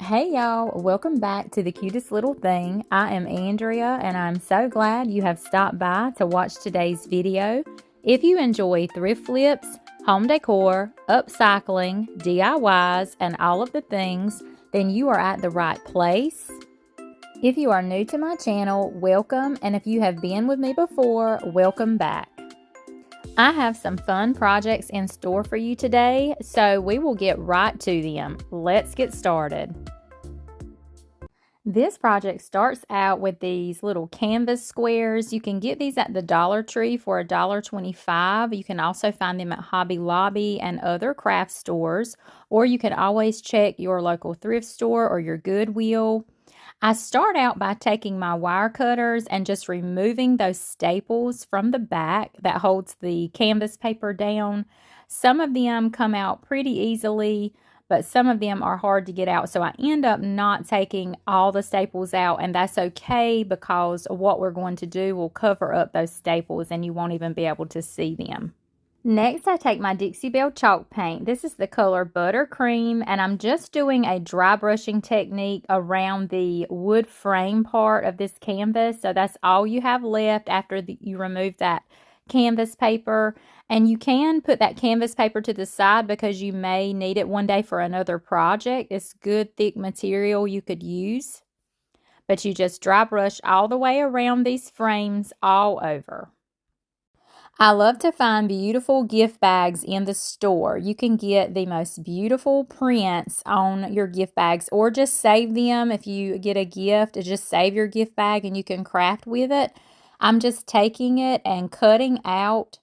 Hey y'all, welcome back to The Cutest Little Thing. I am Andrea and I'm so glad you have stopped by to watch today's video. If you enjoy thrift flips, home decor, upcycling, DIYs, and all of the things, then you are at the right place. If you are new to my channel, welcome, and if you have been with me before, welcome back. I have some fun projects in store for you today, so we will get right to them. Let's get started. This project starts out with these little canvas squares. You can get these at the Dollar Tree for $1.25. You can also find them at Hobby Lobby and other craft stores, or you can always check your local thrift store or your Goodwill. I start out by taking my wire cutters and just removing those staples from the back that holds the canvas paper down. Some of them come out pretty easily, but some of them are hard to get out. So I end up not taking all the staples out, and that's okay because what we're going to do will cover up those staples and you won't even be able to see them. Next, I take my Dixie Belle chalk paint. This is the color Buttercream, and I'm just doing a dry brushing technique around the wood frame part of this canvas. So that's all you have left after you remove that canvas paper. And you can put that canvas paper to the side because you may need it one day for another project. It's good, thick material you could use. But you just dry brush all the way around these frames all over. I love to find beautiful gift bags in the store. You can get the most beautiful prints on your gift bags, or just save them. If you get a gift, just save your gift bag and you can craft with it. I'm just taking it and cutting out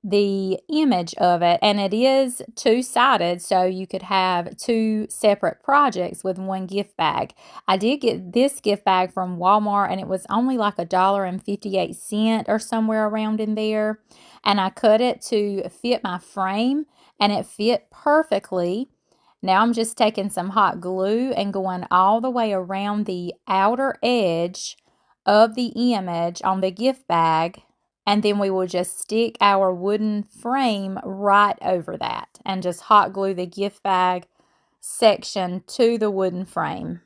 the image of it, and it is two-sided, so you could have two separate projects with one gift bag. I did get this gift bag from Walmart, and it was only like $1.58 or somewhere around in there, and I cut it to fit my frame, and it fit perfectly. Now I'm just taking some hot glue and going all the way around the outer edge of the image on the gift bag. And then we will just stick our wooden frame right over that and just hot glue the gift bag section to the wooden frame.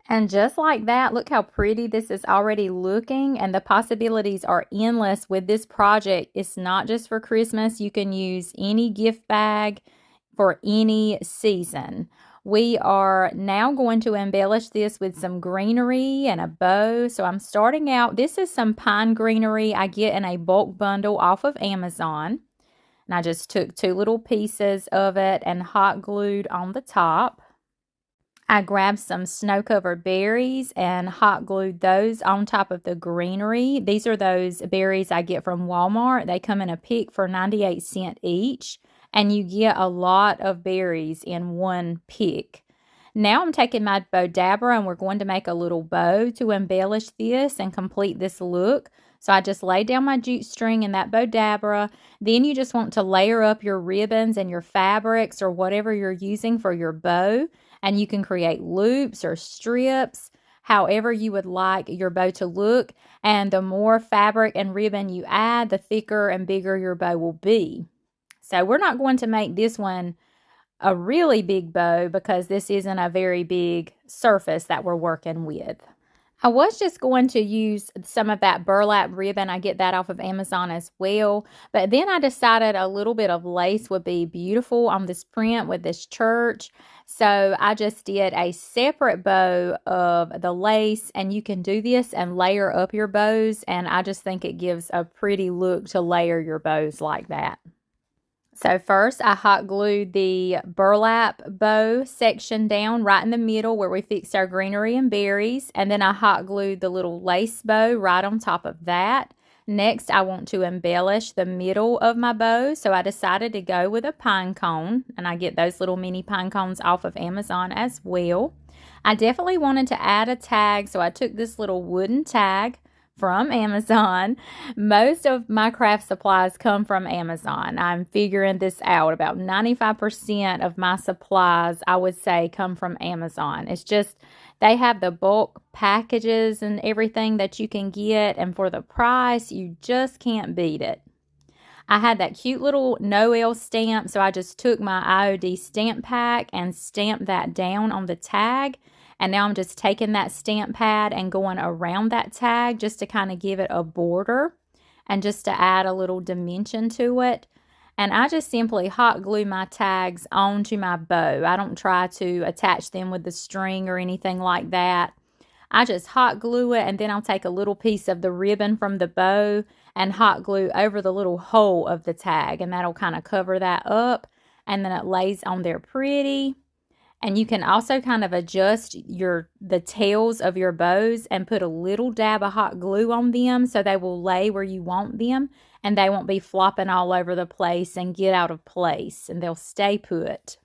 And just like that, look how pretty this is already looking, and the possibilities are endless with this project. It's not just for Christmas. You can use any gift bag for any season. We are now going to embellish this with some greenery and a bow. So I'm starting out, this is some pine greenery I get in a bulk bundle off of Amazon. And I just took two little pieces of it and hot glued on the top. I grabbed some snow-covered berries and hot glued those on top of the greenery. These are those berries I get from Walmart. They come in a pick for 98 cents each. And you get a lot of berries in one pick. Now I'm taking my bow dabber and we're going to make a little bow to embellish this and complete this look. So I just laid down my jute string in that bow dabber. Then you just want to layer up your ribbons and your fabrics or whatever you're using for your bow. And you can create loops or strips, however you would like your bow to look. And the more fabric and ribbon you add, the thicker and bigger your bow will be. So we're not going to make this one a really big bow because this isn't a very big surface that we're working with. I was just going to use some of that burlap ribbon. I get that off of Amazon as well. But then I decided a little bit of lace would be beautiful on this print with this church. So I just did a separate bow of the lace, and you can do this and layer up your bows. And I just think it gives a pretty look to layer your bows like that. So first I hot glued the burlap bow section down right in the middle where we fixed our greenery and berries. And then I hot glued the little lace bow right on top of that. Next, I want to embellish the middle of my bow. So I decided to go with a pine cone. And I get those little mini pine cones off of Amazon as well. I definitely wanted to add a tag. So I took this little wooden tag from Amazon. Most of my craft supplies come from Amazon. I'm figuring this out. About 95% of my supplies, I would say, come from Amazon. It's just they have the bulk packages and everything that you can get, and for the price, you just can't beat it. I had that cute little Noel stamp, so I just took my IOD stamp pack and stamped that down on the tag. And now I'm just taking that stamp pad and going around that tag just to kind of give it a border and just to add a little dimension to it. And I just simply hot glue my tags onto my bow. I don't try to attach them with the string or anything like that. I just hot glue it, and then I'll take a little piece of the ribbon from the bow and hot glue over the little hole of the tag, and that'll kind of cover that up, and then it lays on there pretty. And you can also kind of adjust the tails of your bows and put a little dab of hot glue on them so they will lay where you want them, and they won't be flopping all over the place and get out of place, and they'll stay put.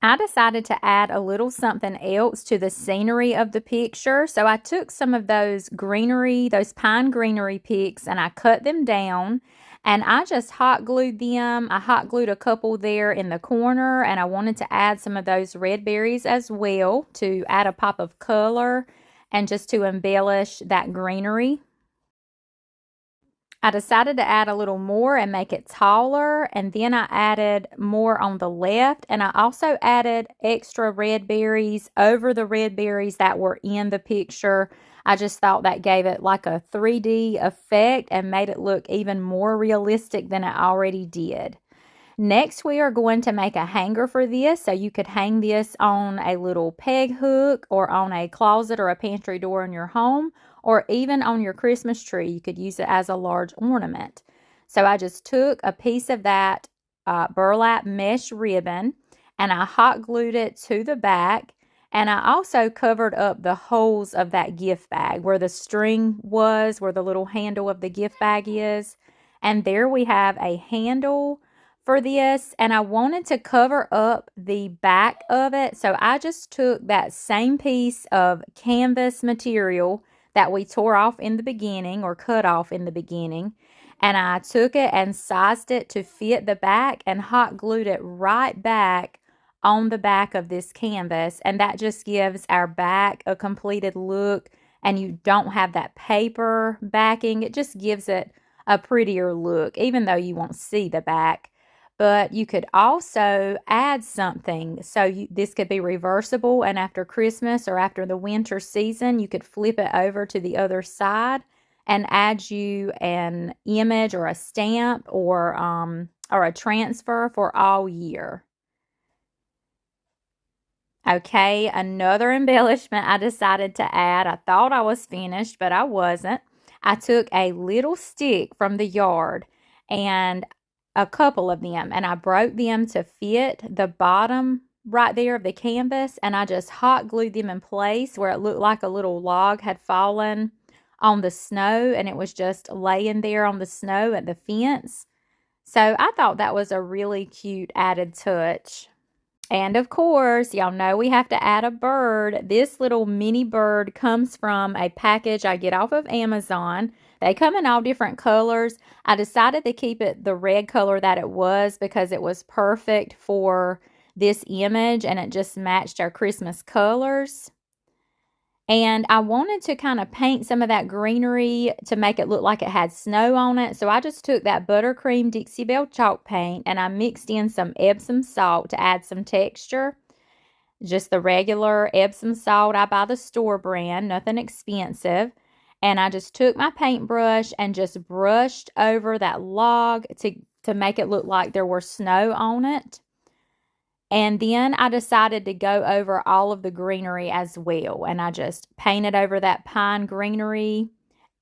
I decided to add a little something else to the scenery of the picture. So I took some of those greenery, those pine greenery picks, and I cut them down and I just hot glued them. I hot glued a couple there in the corner, and I wanted to add some of those red berries as well to add a pop of color and just to embellish that greenery. I decided to add a little more and make it taller, and then I added more on the left, and I also added extra red berries over the red berries that were in the picture. I just thought that gave it like a 3D effect and made it look even more realistic than it already did. Next, we are going to make a hanger for this, so you could hang this on a little peg hook or on a closet or a pantry door in your home, or even on your Christmas tree. You could use it as a large ornament. So I just took a piece of that burlap mesh ribbon and I hot glued it to the back, and I also covered up the holes of that gift bag where the string was, where the little handle of the gift bag is. And there we have a handle for this, and I wanted to cover up the back of it, so I just took that same piece of canvas material that we tore off in the beginning, or cut off in the beginning, and I took it and sized it to fit the back and hot glued it right back on the back of this canvas, and that just gives our back a completed look, and you don't have that paper backing. It just gives it a prettier look, even though you won't see the back. But you could also add something. So this could be reversible, and after Christmas or after the winter season, you could flip it over to the other side and add you an image or a stamp or a transfer for all year. Okay, another embellishment I decided to add. I thought I was finished, but I wasn't. I took a little stick from the yard and a couple of them, and I broke them to fit the bottom right there of the canvas, and I just hot glued them in place where it looked like a little log had fallen on the snow, and it was just laying there on the snow at the fence. So I thought that was a really cute added touch. And of course, y'all know we have to add a bird. This little mini bird comes from a package I get off of Amazon. They come in all different colors. I decided to keep it the red color that it was because it was perfect for this image and it just matched our Christmas colors. And I wanted to kind of paint some of that greenery to make it look like it had snow on it. So I just took that buttercream Dixie Belle chalk paint and I mixed in some Epsom salt to add some texture. Just the regular Epsom salt I buy the store brand, nothing expensive. And I just took my paintbrush and just brushed over that log to make it look like there were snow on it. And then I decided to go over all of the greenery as well. And I just painted over that pine greenery,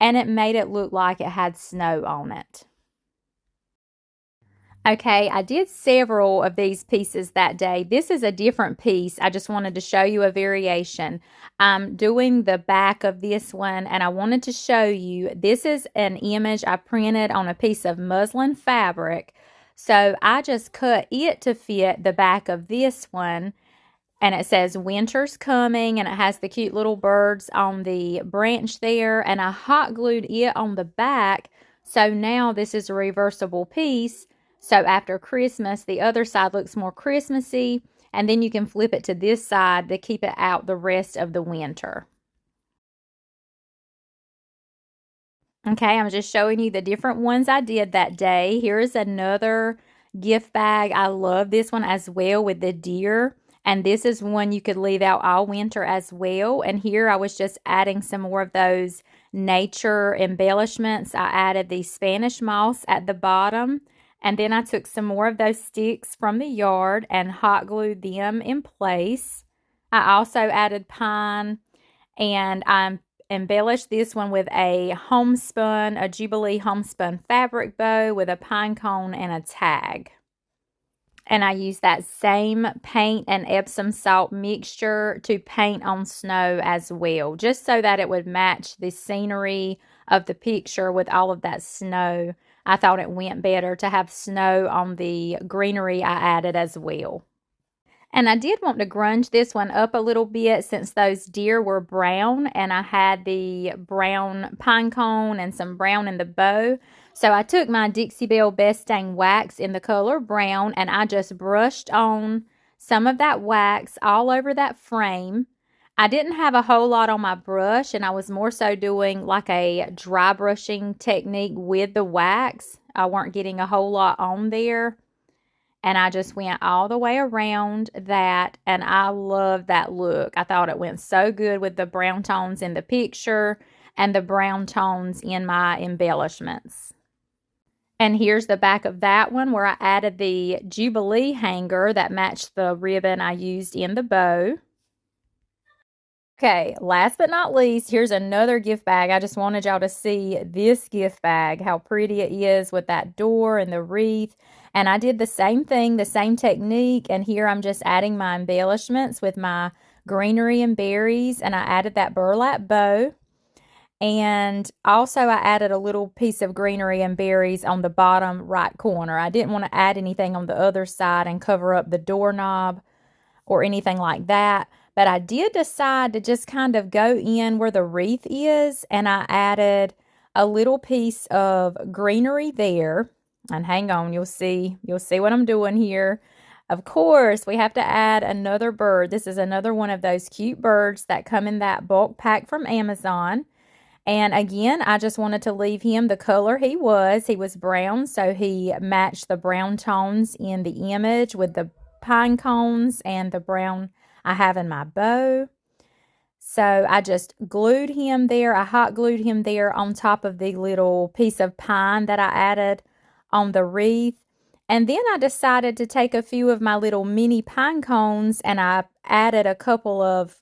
and it made it look like it had snow on it. Okay, I did several of these pieces that day. This is a different piece. I just wanted to show you a variation. I'm doing the back of this one, and I wanted to show you, this is an image I printed on a piece of muslin fabric. So I just cut it to fit the back of this one, and it says winter's coming, and it has the cute little birds on the branch there, and I hot glued it on the back. So now this is a reversible piece. So after Christmas, the other side looks more Christmassy, and then you can flip it to this side to keep it out the rest of the winter. Okay, I'm just showing you the different ones I did that day. Here is another gift bag. I love this one as well with the deer. And this is one you could leave out all winter as well. And here I was just adding some more of those nature embellishments. I added the Spanish moss at the bottom. And then I took some more of those sticks from the yard and hot glued them in place. I also added pine, and I embellished this one with a Jubilee homespun fabric bow with a pine cone and a tag. And I used that same paint and Epsom salt mixture to paint on snow as well, just so that it would match the scenery of the picture with all of that snow. I thought it went better to have snow on the greenery I added as well. And I did want to grunge this one up a little bit since those deer were brown and I had the brown pine cone and some brown in the bow. So I took my Dixie Belle Best Dang Wax in the color brown and I just brushed on some of that wax all over that frame. I didn't have a whole lot on my brush and I was more so doing like a dry brushing technique with the wax. I weren't getting a whole lot on there. And I just went all the way around that, and I love that look. I thought it went so good with the brown tones in the picture and the brown tones in my embellishments. And here's the back of that one where I added the Jubilee hanger that matched the ribbon I used in the bow. Okay, last but not least, here's another gift bag. I just wanted y'all to see this gift bag, how pretty it is with that door and the wreath. And I did the same thing, the same technique. And here I'm just adding my embellishments with my greenery and berries. And I added that burlap bow. And also I added a little piece of greenery and berries on the bottom right corner. I didn't want to add anything on the other side and cover up the doorknob or anything like that. But I did decide to just kind of go in where the wreath is, and I added a little piece of greenery there. And hang on, you'll see what I'm doing here. Of course, we have to add another bird. This is another one of those cute birds that come in that bulk pack from Amazon. And again, I just wanted to leave him the color he was. He was brown, so he matched the brown tones in the image with the pine cones and the brown I have in my bow. So I just glued him there. I hot glued him there on top of the little piece of pine that I added on the wreath. And then I decided to take a few of my little mini pine cones and I added I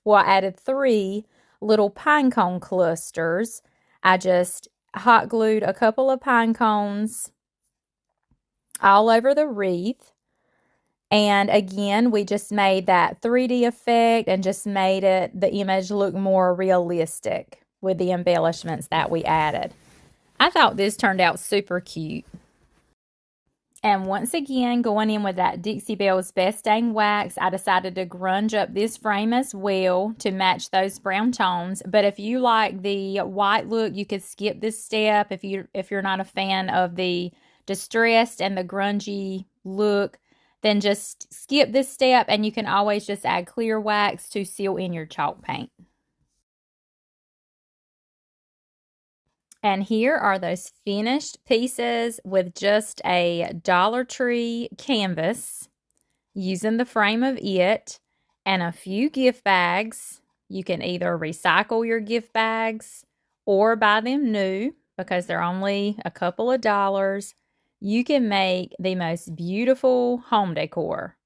added 3 little pine cone clusters. I just hot glued a couple of pine cones all over the wreath. And again, we just made that 3D effect and just made the image look more realistic with the embellishments that we added. I thought this turned out super cute. And once again, going in with that Dixie Belle's Best Dang Wax, I decided to grunge up this frame as well to match those brown tones. But if you like the white look, you could skip this step if you're not a fan of the distressed and the grungy look. Then just skip this step and you can always just add clear wax to seal in your chalk paint. And here are those finished pieces with just a Dollar Tree canvas using the frame of it and a few gift bags. You can either recycle your gift bags or buy them new because they're only a couple of dollars. You can make the most beautiful home decor.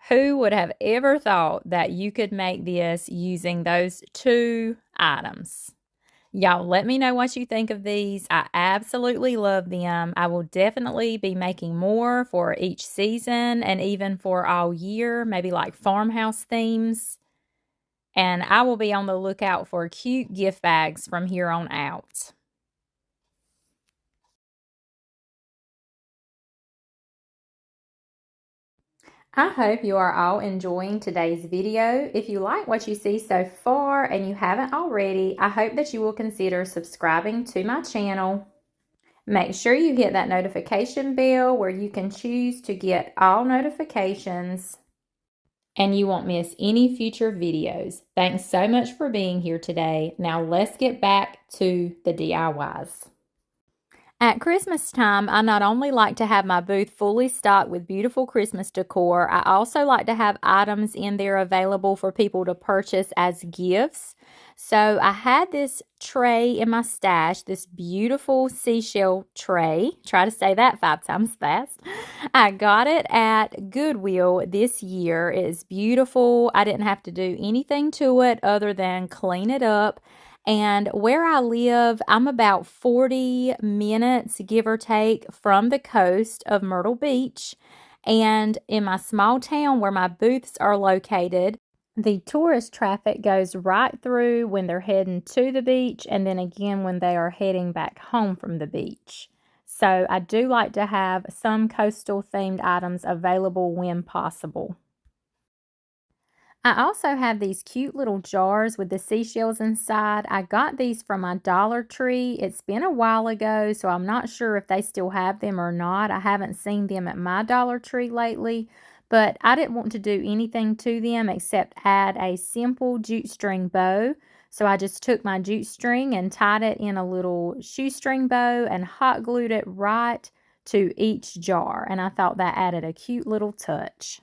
Who would have ever thought that you could make this using those 2 items? Y'all, let me know what you think of these. I absolutely love them. I will definitely be making more for each season and even for all year, maybe like farmhouse themes. And I will be on the lookout for cute gift bags from here on out. I hope you are all enjoying today's video. If you like what you see so far and you haven't already, I hope that you will consider subscribing to my channel. Make sure you hit that notification bell where you can choose to get all notifications. and you won't miss any future videos. Thanks so much for being here today. Now let's get back to the DIYs. At Christmas time, I not only like to have my booth fully stocked with beautiful Christmas decor, I also like to have items in there available for people to purchase as gifts. So I had this tray in my stash, this beautiful seashell tray. Try to say that 5 times fast. I got it at Goodwill this year. It is beautiful. I didn't have to do anything to it other than clean it up. And where I live, I'm about 40 minutes, give or take, from the coast of Myrtle Beach. And in my small town where my booths are located, the tourist traffic goes right through when they're heading to the beach and then again when they are heading back home from the beach. So I do like to have some coastal themed items available when possible. I also have these cute little jars with the seashells inside. I got these from my Dollar Tree. It's been a while ago, so I'm not sure if they still have them or not. I haven't seen them at my Dollar Tree lately, but I didn't want to do anything to them except add a simple jute string bow. So I just took my jute string and tied it in a little shoestring bow and hot glued it right to each jar. And I thought that added a cute little touch.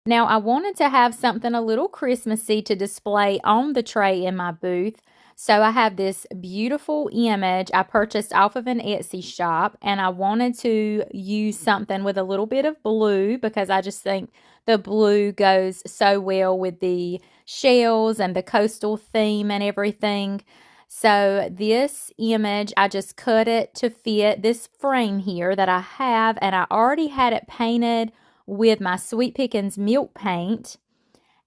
Now, I wanted to have something a little Christmassy to display on the tray in my booth. So I have this beautiful image I purchased off of an Etsy shop, and I wanted to use something with a little bit of blue because I just think the blue goes so well with the shells and the coastal theme and everything. So this image, I just cut it to fit this frame here that I have, and I already had it painted with my Sweet Pickins milk paint,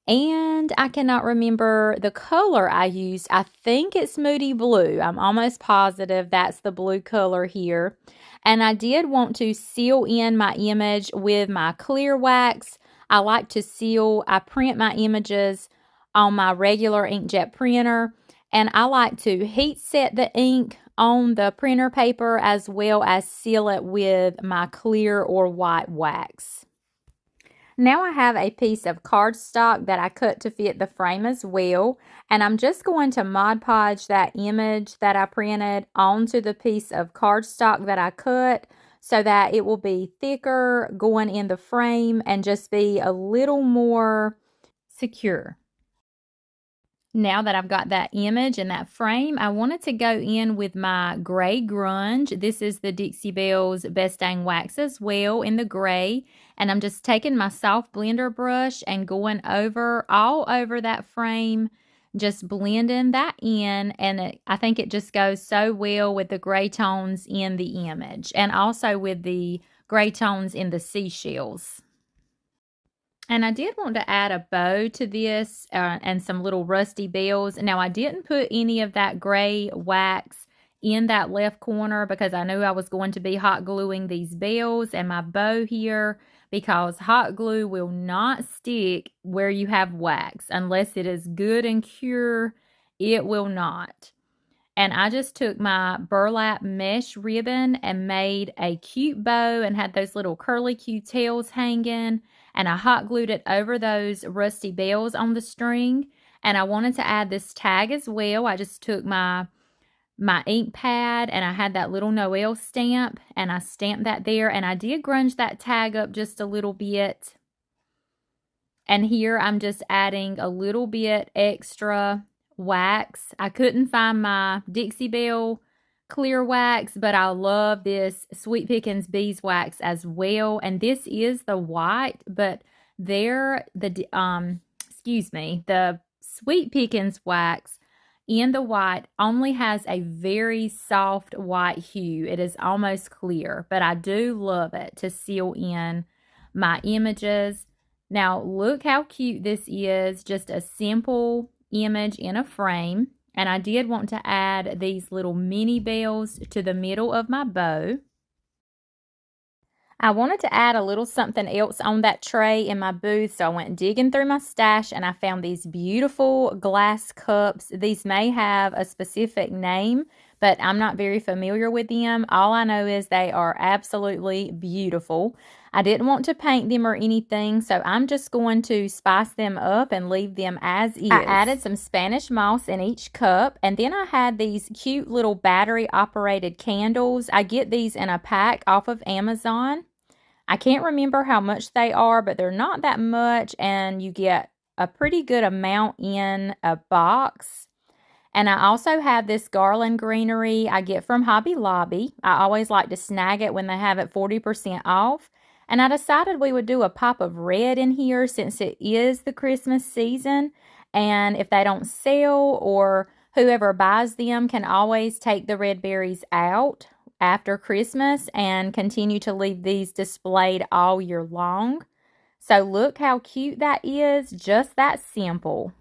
and I cannot remember the color I used. I think it's Moody Blue. I'm almost positive that's the blue color here. And I did want to seal in my image with my clear wax. I like to seal, I print my images on my regular inkjet printer, and I like to heat set the ink on the printer paper as well as seal it with my clear or white wax. Now I have a piece of cardstock that I cut to fit the frame as well, and I'm just going to Mod Podge that image that I printed onto the piece of cardstock that I cut so that it will be thicker going in the frame and just be a little more secure. Now that I've got that image and that frame, I wanted to go in with my gray grunge. This is the Dixie Belle's Best Dang Wax as well in the gray. And I'm just taking my soft blender brush and going all over that frame, just blending that in. And I think it just goes so well with the gray tones in the image and also with the gray tones in the seashells. And I did want to add a bow to this and some little rusty bells. Now, I didn't put any of that gray wax in that left corner because I knew I was going to be hot gluing these bells and my bow here, because hot glue will not stick where you have wax. Unless it is good and pure, it will not. And I just took my burlap mesh ribbon and made a cute bow and had those little curly cute tails hanging. And I hot glued it over those rusty bells on the string. And I wanted to add this tag as well. I just took my ink pad and I had that little Noel stamp and I stamped that there. And I did grunge that tag up just a little bit. And here I'm just adding a little bit extra wax. I couldn't find my Dixie Belle clear wax, but I love this Sweet Pickins beeswax as well. And this is the white, but the Sweet Pickins wax in the white only has a very soft white hue. It is almost clear, but I do love it to seal in my images. Now look how cute this is, just a simple image in a frame. And I did want to add these little mini bells to the middle of my bow. I wanted to add a little something else on that tray in my booth, so I went digging through my stash and I found these beautiful glass cups. These may have a specific name, but I'm not very familiar with them. All I know is they are absolutely beautiful. I didn't want to paint them or anything, so I'm just going to spice them up and leave them as is. I added some Spanish moss in each cup, and then I had these cute little battery-operated candles. I get these in a pack off of Amazon. I can't remember how much they are, but they're not that much, and you get a pretty good amount in a box. And I also have this garland greenery I get from Hobby Lobby. I always like to snag it when they have it 40% off. And I decided we would do a pop of red in here since it is the Christmas season. And if they don't sell, or whoever buys them can always take the red berries out after Christmas and continue to leave these displayed all year long. So look how cute that is, just that simple.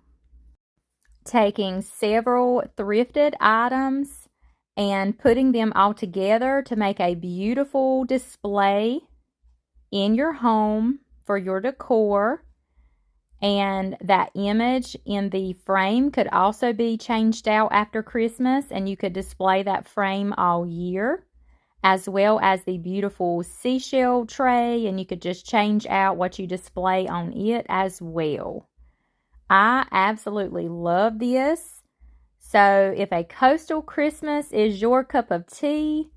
Taking several thrifted items and putting them all together to make a beautiful display in your home for your decor. And that image in the frame could also be changed out after Christmas, and you could display that frame all year, as well as the beautiful seashell tray, and you could just change out what you display on it as well. I absolutely love this. So if a coastal Christmas is your cup of tea,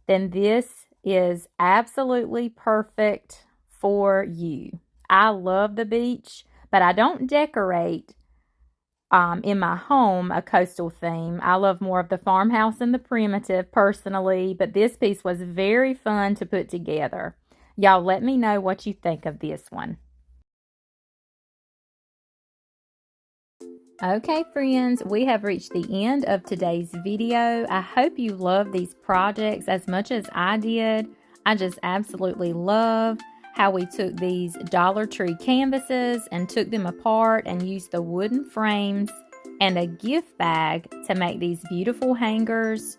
then this is absolutely perfect for you. I love the beach, but I don't decorate in my home a coastal theme. I love more of the farmhouse and the primitive personally, but this piece was very fun to put together. Y'all let me know what you think of this one. Okay, friends, we have reached the end of today's video. I hope you love these projects as much as I did. I just absolutely love how we took these Dollar Tree canvases and took them apart and used the wooden frames and a gift bag to make these beautiful hangers.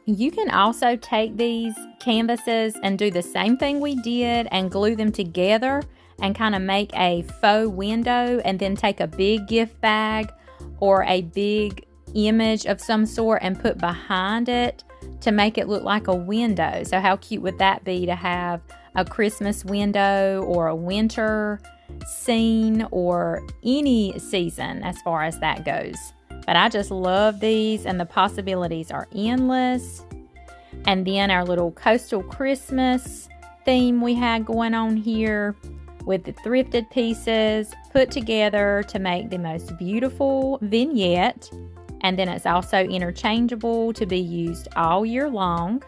You can also take these canvases and do the same thing we did and glue them together and kind of make a faux window, and then take a big gift bag or a big image of some sort and put behind it to make it look like a window. So how cute would that be to have a Christmas window or a winter scene or any season as far as that goes. But I just love these, and the possibilities are endless. And then our little coastal Christmas theme we had going on here with the thrifted pieces put together to make the most beautiful vignette. And then it's also interchangeable to be used all year long.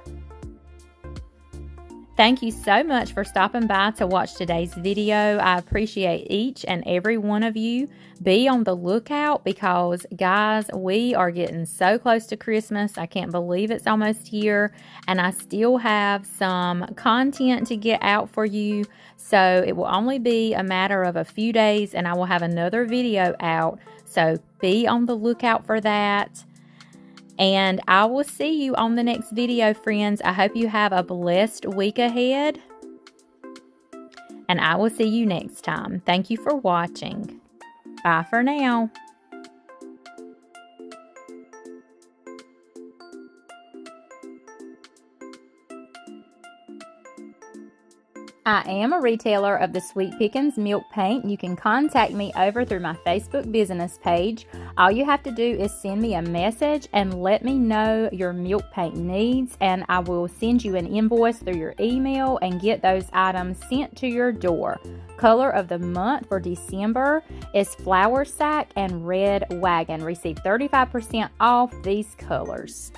Thank you so much for stopping by to watch today's video. I appreciate each and every one of you. Be on the lookout because, guys, we are getting so close to Christmas. I can't believe it's almost here, and I still have some content to get out for you. So it will only be a matter of a few days, and I will have another video out. So be on the lookout for that. And I will see you on the next video, friends. I hope you have a blessed week ahead. And I will see you next time. Thank you for watching. Bye for now. I am a retailer of the Sweet Pickins Milk Paint. You can contact me over through my Facebook business page. All you have to do is send me a message and let me know your milk paint needs, and I will send you an invoice through your email and get those items sent to your door. Color of the month for December is Flour Sack and Red Wagon. Receive 35% off these colors.